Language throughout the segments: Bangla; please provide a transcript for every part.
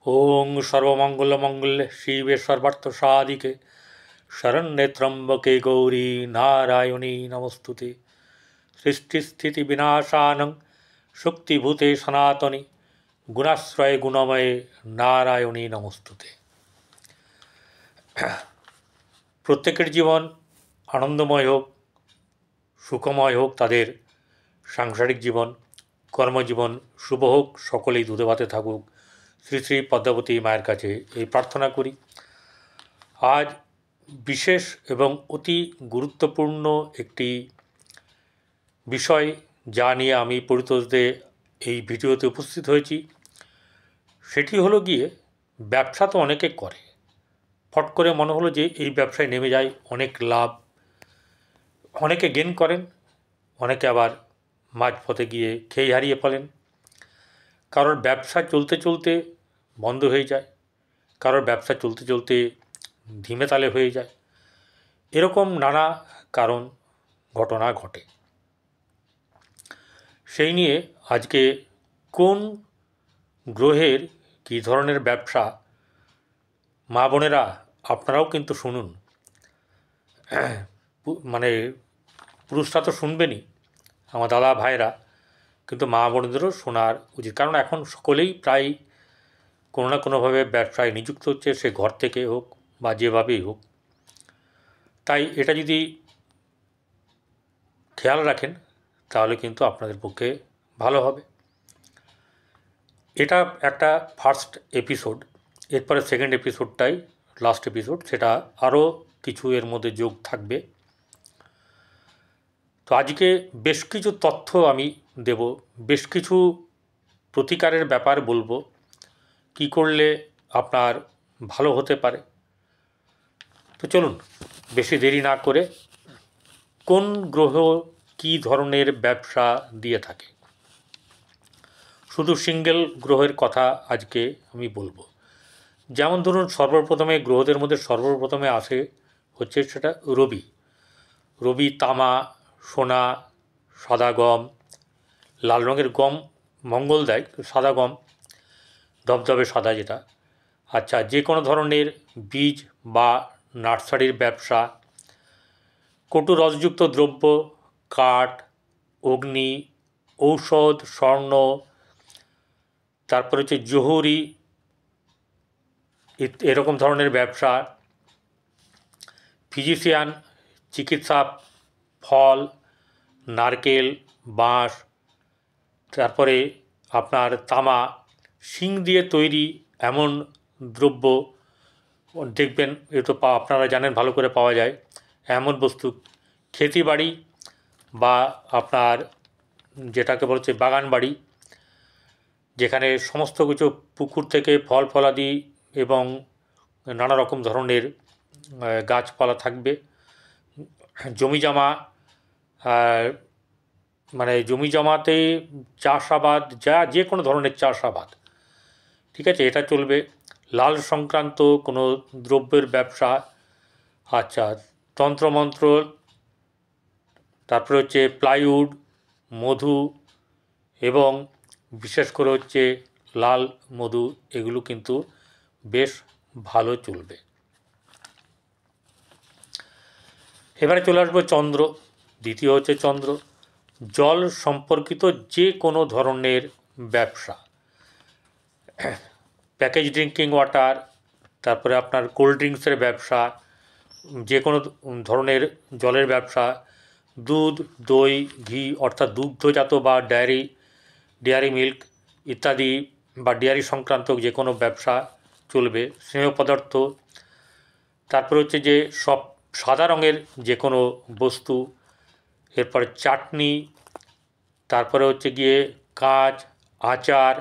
ওং সর্বমঙ্গলমঙ্গলে শিবে সর্বার্থসাধিকে শরণ্যে ত্র্যম্বকে গৌরী নারায়ণী নমস্তুতে। সৃষ্টিস্থিতি বিনাশানং শক্তিভূতে সনাতনী গুণাশ্রয়ে গুণময়ে নারায়ণী নমস্তুতে। প্রত্যেকের জীবন আনন্দময় হোক, সুখময় হোক, তাদের সাংসারিক জীবন, কর্মজীবন শুভ হোক, সকলেই দুধে ভাতে থাকুক, শ্রী শ্রী পদ্মাবতী মায়ের কাছে এই প্রার্থনা করি। আজ বিশেষ এবং অতি গুরুত্বপূর্ণ একটি বিষয় যা নিয়ে আমি পরিতোষদের এই ভিডিওতে উপস্থিত হয়েছি, সেটি হলো গিয়ে ব্যবসা তো অনেকে করে, ফট করে মনে হলো যে এই ব্যবসায় নেমে যায়, অনেক লাভ, অনেকে গেন করেন, অনেকে আবার মাঝপথে গিয়ে খেই হারিয়ে ফেলেন। কারোর ব্যবসা চলতে চলতে বন্ধ হয়ে যায়, কারোর ব্যবসা চলতে চলতে ধিমে তালে হয়ে যায়, এরকম নানা কারণ ঘটনা ঘটে। সেই নিয়ে আজকে কোন গ্রহের কী ধরনের ব্যবসা, মা বোনেরা আপনারাও কিন্তু শুনুন, মানে পুরুষরা তো শুনবেনই, আমার দাদা ভাইরা, কিন্তু মা বোনদেরও শোনার উচিত, কারণ এখন সকলেই প্রায় কোনো না কোনোভাবে ব্যবসায় নিযুক্ত হচ্ছে, সে ঘর থেকে হোক বা যেভাবেই হোক। তাই এটা যদি খেয়াল রাখেন তাহলে কিন্তু আপনাদের পক্ষে ভালো হবে। এটা একটা ফার্স্ট এপিসোড, এরপরে সেকেন্ড এপিসোডটাই লাস্ট এপিসোড, সেটা আরও কিছু এর মধ্যে যোগ থাকবে। তো আজকে বেশ কিছু তথ্য আমি দেব, বেশ কিছু প্রতিকারের ব্যাপার বলবো, কি করলে আপনার ভালো হতে পারে। তো চলুন বেশি দেরি না করে, কোন গ্রহ কী ধরনের ব্যবসা দিয়ে থাকে, শুধু সিঙ্গেল গ্রহের কথা আজকে আমি বলবো। যেমন ধরুন, সর্বপ্রথমে গ্রহদের মধ্যে সর্বপ্রথমে আসে হচ্ছে সেটা রবি। রবি তামা, সোনা, সাদা গম, লাল রঙের গম মঙ্গল দেয়, সাদা গম ধবধবে সাদা যেটা, আচ্ছা, যে কোনো ধরনের বীজ বা নার্সারির ব্যবসা, কটু রসযুক্ত দ্রব্য, কাঠ, অগ্নি, ঔষধ, স্বর্ণ, তারপরে হচ্ছে জহুরি, এরকম ধরনের ব্যবসা, ফিজিশিয়ান, চিকিৎসা, ফল, নারকেল, বাঁশ, তারপরে আপনার তামা, শিং দিয়ে তৈরি এমন দ্রব্য দেখবেন, এ তো আপনারা জানেন ভালো করে পাওয়া যায় এমন বস্তু, ক্ষেতিবাড়ি বা আপনার যেটাকে বলছে বাগান বাড়ি, যেখানে সমস্ত কিছু পুকুর থেকে ফল ফলাদি এবং নানা রকম ধরনের গাছপালা থাকবে, জমিজমা, মানে জমিজমাতে চাষাবাদ, যে কোনো ধরনের চাষাবাদ, ঠিক আছে, এটা চলবে। লাল সংক্রান্ত কোনো দ্রব্যের ব্যবসা, আচ্ছা, তন্ত্রমন্ত্র, তারপরে হচ্ছে প্লাইউড, মধু, এবং বিশেষ করে হচ্ছে লাল মধু, এগুলো কিন্তু বেশ ভালো চলবে। এবারে চলে আসবো চন্দ্র, দ্বিতীয় হচ্ছে চন্দ্র। জল সম্পর্কিত যে কোনো ধরনের ব্যবসা, প্যাকেজ ড্রিঙ্কিং ওয়াটার, তারপরে আপনার কোল্ড ড্রিঙ্কসের ব্যবসা, যে কোনো ধরনের জলের ব্যবসা, দুধ, দই, ঘি অর্থাৎ দুগ্ধজাত বা ডেয়ারি মিল্ক ইত্যাদি বা ডেয়ারি সংক্রান্ত যে কোনো ব্যবসা চলবে, স্নেহ পদার্থ, তারপরে হচ্ছে যে সব সাদা রঙের যে কোনো বস্তু, এরপরে চাটনি, তারপরে হচ্ছে গিয়ে কাঁচ, আচার,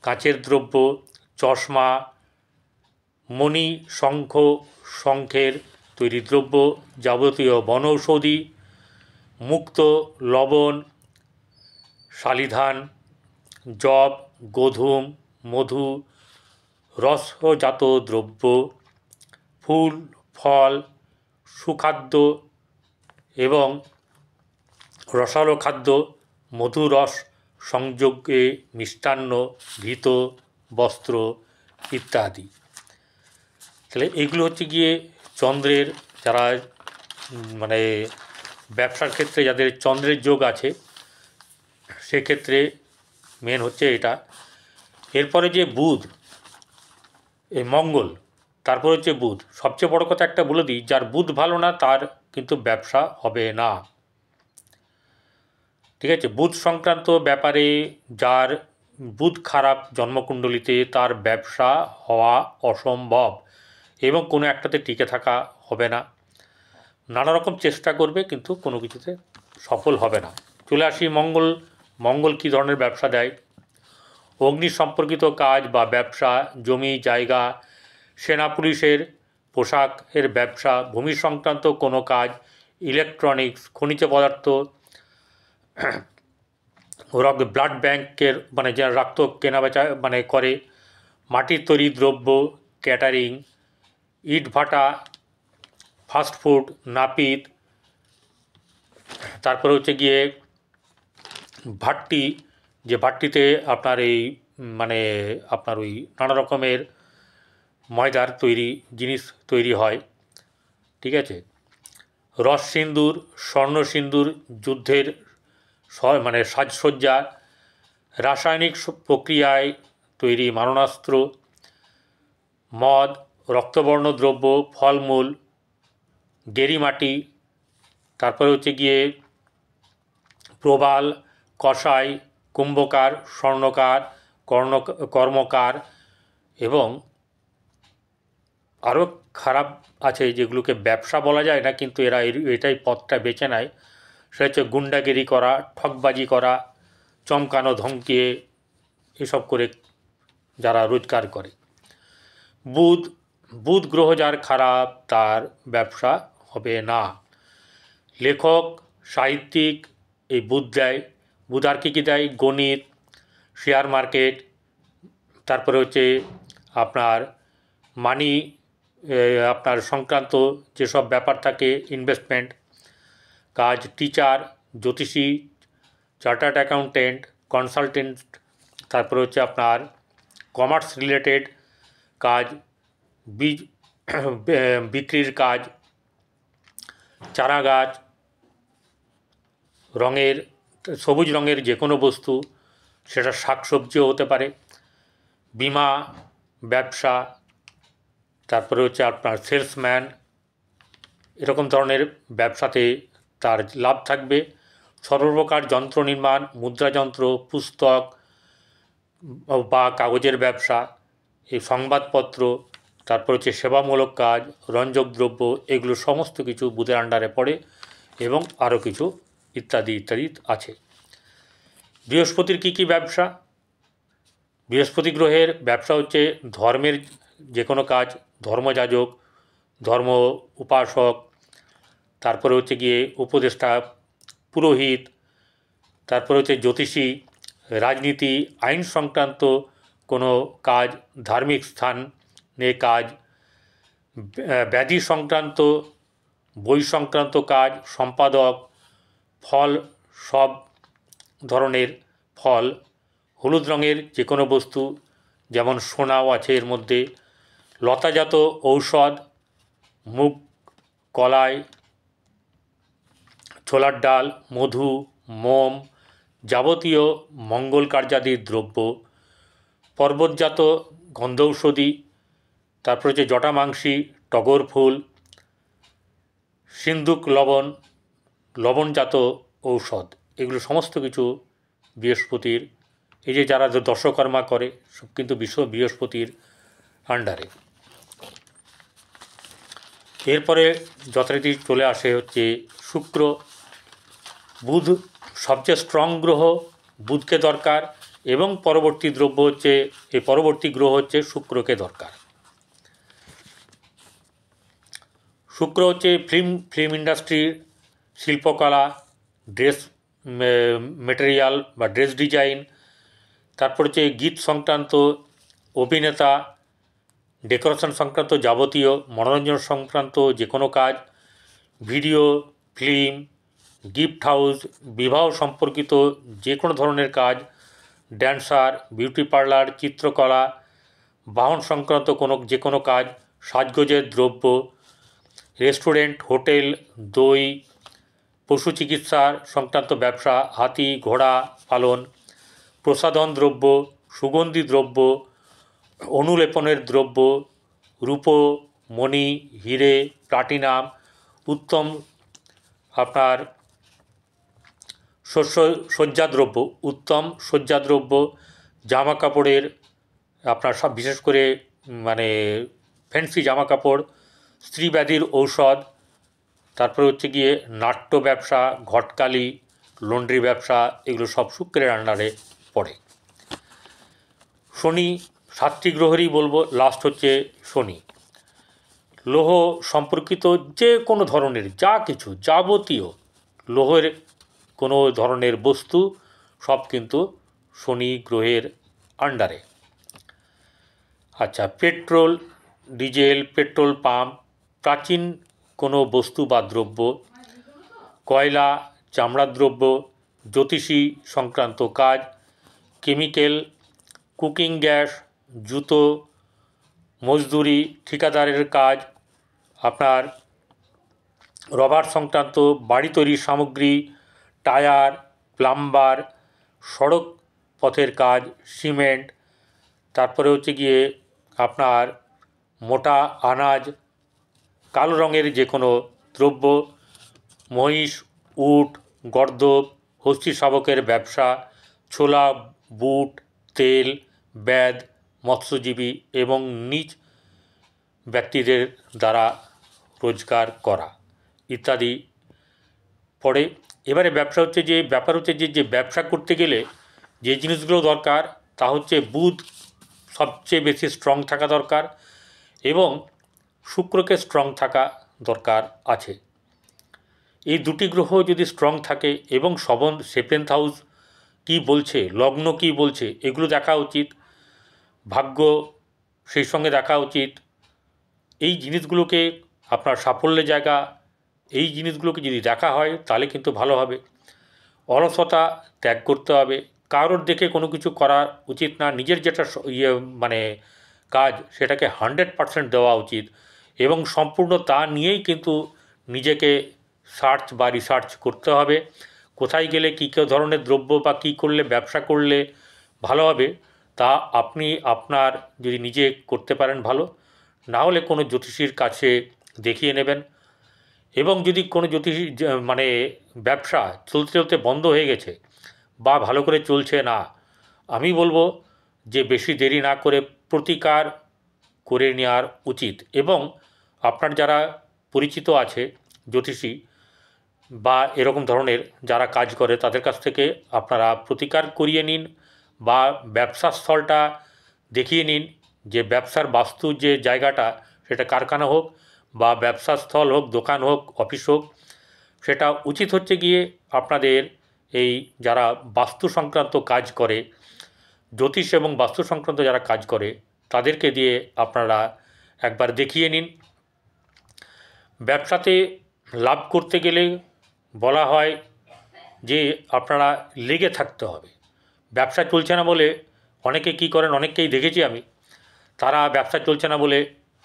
কাঁচের দ্রব্য, চশমা, মণি, শঙ্খের তৈরি দ্রব্য, যাবতীয় বনৌষধি, মুক্ত, লবণ, শালিধান, যব, গোধূম, মধু, রসজাত দ্রব্য, ফুল, ফল, সুখাদ্য এবং রসালো খাদ্য, মধুরস সংযোগে মিষ্টান্ন, ঘৃত, বস্ত্র, ইত্যাদি। তাহলে এগুলো হচ্ছে গিয়ে চন্দ্রের যারা মানে ব্যবসার ক্ষেত্রে যাদের চন্দ্রের যোগ আছে সেক্ষেত্রে মেন হচ্ছে এটা। এরপরে যে বুধ, এই মঙ্গল, তারপর হচ্ছে বুধ। সবচেয়ে বড় কথা একটা বলে দিই, যার বুধ ভালো না তার কিন্তু ব্যবসা হবে না, ঠিক আছে। বুধ সংক্রান্ত ব্যাপারে যার বুধ খারাপ জন্মকুণ্ডলিতে তার ব্যবসা হওয়া অসম্ভব এবং কোনো একটাতে টিকে থাকা হবে না। নানা রকম চেষ্টা করবে কিন্তু কোনো কিছুতে সফল হবে না। চলে আসি মঙ্গল। মঙ্গল কী ধরনের ব্যবসা দেয়? অগ্নি সম্পর্কিত কাজ বা ব্যবসা, জমি জায়গা, সেনা পুলিশের পোশাকের ব্যবসা, ভূমি সংক্রান্ত কোনো কাজ, ইলেকট্রনিক্স, খনিজ পদার্থ, ব্লাড ব্যাংকের মানে যারা রক্ত কেনাবেচা মানে করে, মাটির তৈরি দ্রব্য, ক্যাটারিং, ইটভাটা, ফাস্টফুড, নাপিত, তারপরে হচ্ছে গিয়ে ভাট্টি, যে ভাট্টিতে আপনার এই মানে আপনার ওই নানা রকমের ময়দার তৈরি জিনিস তৈরি হয়, ঠিক আছে। রস সিন্দুর, স্বর্ণ সিন্দুর, যুদ্ধের মানে সাজসজ্জা, রাসায়নিক প্রক্রিয়ায় তৈরি মারণাস্ত্র, মদ, রক্তবর্ণ দ্রব্য, ফলমূল, গেরিমাটি, তারপরে হচ্ছে গিয়ে প্রবাল, কসাই, কুম্ভকার, স্বর্ণকার, কর্মকার এবং আরও খারাপ আছে যেগুলোকে ব্যবসা বলা যায় না কিন্তু এরা এটাই পথটা বেছে নেয়। সেটা হচ্ছে গুন্ডাগিরি করা, ঠকবাজি করা, চমকানো ধমকিয়ে এসব করে যারা রোজগার করে। বুধ গ্রহ যার খারাপ তার ব্যবসা হবে না। লেখক, সাহিত্যিক এই বুধ দেয়। বুধ আর কী দেয়? গণিত, শেয়ার মার্কেট, তারপরে হচ্ছে আপনার মানি আপনার সংক্রান্ত যেসব ব্যাপার থাকে, ইনভেস্টমেন্ট কাজ, টিচার, জ্যোতিষী, চার্টার্ড অ্যাকাউন্টেন্ট, কনসালটেন্ট, তারপরে হচ্ছে আপনার কমার্স রিলেটেড কাজ, বীজ বিক্রির কাজ, চারা গাছ, রঙের সবুজ রঙের যে কোনো বস্তু, সেটা শাকসবজিও হতে পারে, বিমা, ব্যবসা, তারপরে হচ্ছে আপনার সেলসম্যান, এরকম ধরনের ব্যবসাতে তার লাভ থাকবে। সর্বপ্রকার যন্ত্র নির্মাণ, মুদ্রাযন্ত্র, পুস্তক বা কাগজের ব্যবসা, এই সংবাদপত্র, তারপর হচ্ছে সেবামূলক কাজ, রঞ্জক দ্রব্য, এগুলো সমস্ত কিছু বুধের আন্ডারে পড়ে এবং আরও কিছু ইত্যাদি ইত্যাদি আছে। বৃহস্পতির কী কী ব্যবসা? বৃহস্পতি গ্রহের ব্যবসা হচ্ছে ধর্মের যে কোনো কাজ, ধর্মযাজক, ধর্ম উপাসক, তারপরে হচ্ছে গিয়ে উপদেষ্টা, পুরোহিত, তারপরে হচ্ছে জ্যোতিষী, রাজনীতি, আইন সংক্রান্ত কোনো কাজ, ধার্মিক স্থানে কাজ, ব্যাধি সংক্রান্ত, বই সংক্রান্ত কাজ, সম্পাদক, ফল, সব ধরনের ফল, হলুদ রঙের যে কোনো বস্তু, যেমন সোনাও আছে এর মধ্যে, লতাজাত ঔষধ, মুগ, কলাই, ছোলার ডাল, মধু, মোম, যাবতীয় মঙ্গল কার্যাদির দ্রব্য, পর্বতজাত গন্ধৌষধি, তারপর হচ্ছে জটামাংসী, টগর ফুল, সিন্দুক লবণ, লবণজাত ঔষধ, এগুলো সমস্ত কিছু বৃহস্পতির, এই যে যারা দশকর্মা করে সব কিন্তু বৃহস্পতির আন্ডারে। এরপরে যথারীতি চলে আসে হচ্ছে শুক্র। বুধ সবচেয়ে স্ট্রং গ্রহ, বুধকে দরকার এবং পরবর্তী দ্রব্য হচ্ছে এই পরবর্তী গ্রহ হচ্ছে শুক্রকে দরকার। শুক্র হচ্ছে ফিল্ম ইন্ডাস্ট্রির, শিল্পকলা, ড্রেস মেটেরিয়াল বা ড্রেস ডিজাইন, তারপর হচ্ছে গীত সংক্রান্ত, অভিনেতা, ডেকোরেশন সংক্রান্ত যাবতীয়, মনোরঞ্জন সংক্রান্ত যে কোনো কাজ, ভিডিও, ফিল্ম, গিফট হাউস, বিবাহ সম্পর্কিত যে কোনো ধরনের কাজ, ড্যান্সার, বিউটি পার্লার, চিত্রকলা, বাহন সংক্রান্ত যে কোনো কাজ, সাজগোজের দ্রব্য, রেস্টুরেন্ট, হোটেল, দই, পশু চিকিৎসা সংক্রান্ত ব্যবসা, হাতি ঘোড়া পালন, প্রসাধন দ্রব্য, সুগন্ধি দ্রব্য, অনুলেপনের দ্রব্য, রূপো, মণি, হিরে, প্লাটিনাম, উত্তম আপনার সজ্জাদ্রব্য, উত্তম সজ্জাদ্রব্য, জামা কাপড়ের আপনার সব বিশেষ করে মানে ফ্যান্সি জামা কাপড়, স্ত্রী ব্যাধির ঔষধ, তারপরে হচ্ছে গিয়ে নাট্য ব্যবসা, ঘটকালি, লন্ড্রি ব্যবসা, এগুলো সব শুক্রের আন্ডারে পড়ে। শনি 7টি গ্রহেরই বলবো, লাস্ট হচ্ছে শনি। লৌহ সম্পর্কিত যে কোনো ধরনের যা কিছু যাবতীয় লৌহের কোনো ধরনের বস্তু সব কিন্তু শনি গ্রহের আন্ডারে। আচ্ছা, পেট্রোল, ডিজেল, পেট্রোল পাম্প, প্রাচীন কোনো বস্তু বা দ্রব্য, কয়লা, চামড়ার দ্রব্য, জ্যোতিষী সংক্রান্ত কাজ, কেমিক্যাল, কুকিং গ্যাস, জুতো, মজদুরি, ঠিকাদারের কাজ, আপনার রবার সংক্রান্ত বাড়ি তৈরির সামগ্রী, টায়ার, প্লাম্বার, সড়ক পথের কাজ, সিমেন্ট, তারপরে হচ্ছে গিয়ে আপনার মোটা আনাজ, কালো রঙের যে কোনো দ্রব্য, মহিষ, উট, গর্দভ, হস্তি শাবকের ব্যবসা, ছোলা, বুট, তেল, ব্যাদ, মৎস্যজীবী এবং নিজ ব্যক্তিদের দ্বারা রোজগার করা ইত্যাদি পড়ে। এবারে ব্যবসা হচ্ছে যে ব্যাপার হচ্ছে যে ব্যবসা করতে গেলে যে জিনিসগুলো দরকার তা হচ্ছে বুধ সবচেয়ে বেশি স্ট্রং থাকা দরকার এবং শুক্রকে স্ট্রং থাকা দরকার আছে। এই দুটি গ্রহ যদি স্ট্রং থাকে এবং সেভেন্থ হাউস কী বলছে, লগ্ন কী বলছে, এগুলো দেখা উচিত, ভাগ্য সেই সঙ্গে দেখা উচিত। এই জিনিসগুলোকে আপনার সাফল্যের জায়গা, এই জিনিসগুলোকে যদি দেখা হয় তাহলে কিন্তু ভালো হবে। অলসতা ত্যাগ করতে হবে, কারোর দেখে কোনো কিছু করা উচিত না, নিজের যেটা মানে কাজ সেটাকে 100% দেওয়া উচিত এবং সম্পূর্ণ তা নিয়েই কিন্তু নিজেকে সার্চ বা রিসার্চ করতে হবে। কোথায় গেলে কী কী ধরনের দ্রব্য বা কী করলে ব্যবসা করলে ভালো হবে তা আপনি আপনার যদি নিজে করতে পারেন ভালো, না হলে কোনো জ্যোতিষীর কাছে দেখিয়ে নেবেন। এবং যদি কোনো জ্যোতিষী মানে ব্যবসা চলতে চলতে বন্ধ হয়ে গেছে বা ভালো করে চলছে না, আমি বলবো যে বেশি দেরি না করে প্রতিকার করে নেওয়ার উচিত এবং আপনার যারা পরিচিত আছে জ্যোতিষী বা এরকম ধরনের যারা কাজ করে তাদের কাছ থেকে আপনারা প্রতিকার করিয়ে নিন বা ব্যবসার স্থলটা দেখিয়ে নিন যে ব্যবসার বাস্তু যে জায়গাটা সেটা কারখানা হোক বা ব্যবসার স্থল হোক, দোকান হোক, অফিস হোক, সেটা উচিত হচ্ছে গিয়ে আপনাদের এই যারা বাস্তু সংক্রান্ত কাজ করে, জ্যোতিষ এবং বাস্তু সংক্রান্ত যারা কাজ করে তাদেরকে দিয়ে আপনারা একবার দেখিয়ে নিন। ব্যবসাতে লাভ করতে গেলে বলা হয় যে আপনারা লেগে থাকতে হবে। ব্যবসা চলছে না বলে অনেকে কী করেন, অনেককেই দেখেছি আমি, তারা ব্যবসা চলছে না বলে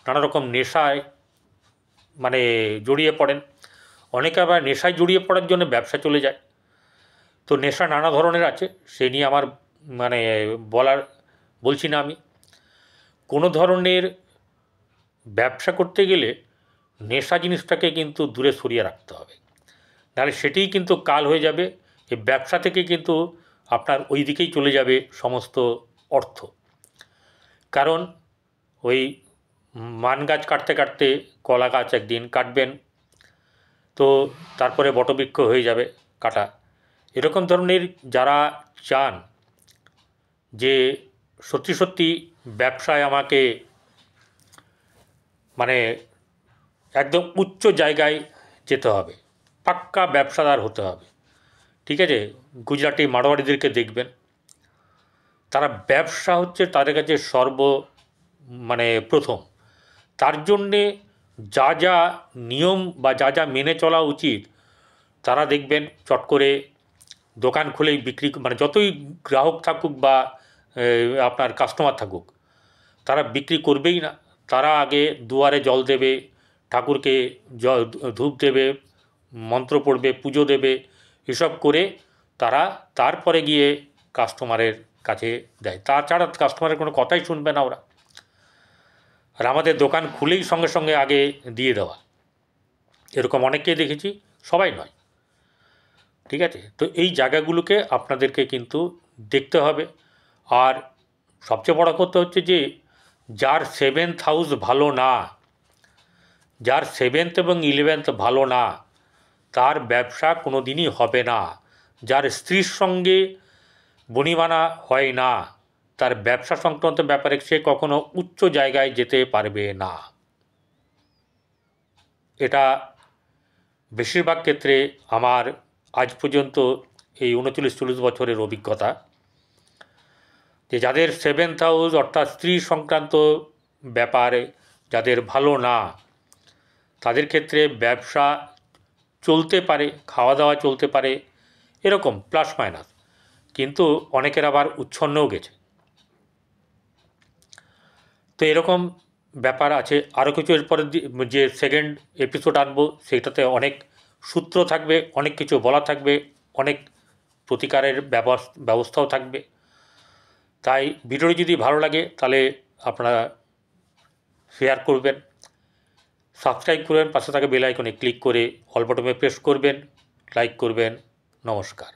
নানা রকম নেশায় মানে জড়িয়ে পড়েন। অনেকে আবার নেশায় জড়িয়ে পড়ার জন্য ব্যবসা চলে যায়। তো নেশা নানা ধরনের আছে, সে নিয়ে আমার মানে বলছি না। আমি কোনো ধরনের ব্যবসা করতে গেলে নেশা জিনিসটাকে কিন্তু দূরে সরিয়ে রাখতে হবে, নাহলে সেটিই কিন্তু কাল হয়ে যাবে। এই ব্যবসা থেকে কিন্তু আপনার ওই দিকেই চলে যাবে সমস্ত অর্থ। কারণ ওই মান গাছ কাটতে কাটতে কলা গাছ একদিন কাটবেন, তো তারপরে বটবৃক্ষ হয়ে যাবে কাটা। এরকম ধরনের যারা চান যে সত্যি সত্যি ব্যবসায় আমাকে মানে একদম উচ্চ জায়গায় যেতে হবে, পাক্কা ব্যবসাদার হতে হবে, ঠিক আছে, গুজরাটি মারোয়াড়িদেরকে দেখবেন, তারা ব্যবসা হচ্ছে তাদের কাছে প্রথম। তার জন্যে যা যা নিয়ম বা যা যা মেনে চলা উচিত তারা দেখবেন চট করে দোকান খুলেই বিক্রি, মানে যতই গ্রাহক থাকুক বা আপনার কাস্টমার থাকুক, তারা বিক্রি করবেই না। তারা আগে দুয়ারে জল দেবে, ঠাকুরকে ধূপ দেবে, মন্ত্র পড়বে, পুজো দেবে, এসব করে তারা তারপরে গিয়ে কাস্টমারের কাছে দেয়। তাছাড়া কাস্টমারের কোনো কথাই শুনবে না ওরা। আর আমাদের দোকান খুলেই সঙ্গে সঙ্গে আগে দিয়ে দেওয়া, এরকম অনেককেই দেখেছি, সবাই নয়। ঠিক আছে, তো এই জায়গাগুলোকে আপনাদেরকে কিন্তু দেখতে হবে। আর সবচেয়ে বড় কথা হচ্ছে যে যার 7th হাউস ভালো না, যার 7th এবং 11th ভালো না, তার ব্যবসা কোনো দিনই হবে না। যার স্ত্রীর সঙ্গে বনিবানা হয় না, তার ব্যবসা সংক্রান্ত ব্যাপারে সে কখনো উচ্চ জায়গায় যেতে পারবে না। এটা বেশিরভাগ ক্ষেত্রে আমার আজ পর্যন্ত এই 39-40 বছরের অভিজ্ঞতা, যে যাদের 7th হাউস অর্থাৎ স্ত্রী সংক্রান্ত ব্যাপারে যাদের ভালো না, তাদের ক্ষেত্রে ব্যবসা চলতে পারে, খাওয়া দাওয়া চলতে পারে, এরকম প্লাস মাইনাস, কিন্তু অনেকের আবার উচ্ছন্নেও গেছে। তো এরকম ব্যাপার আছে। আরও কিছু এরপরে যে সেকেন্ড এপিসোড আনবো, সেটাতে অনেক সূত্র থাকবে, অনেক কিছু বলা থাকবে, অনেক প্রতিকারের ব্যবস্থাও থাকবে। তাই ভিডিওটি যদি ভালো লাগে তাহলে আপনারা শেয়ার করবেন, সাবস্ক্রাইব করবেন, পাশে থাকা বেল আইকনে ক্লিক করে অল বাটনে প্রেস করবেন, লাইক করবেন। নমস্কার।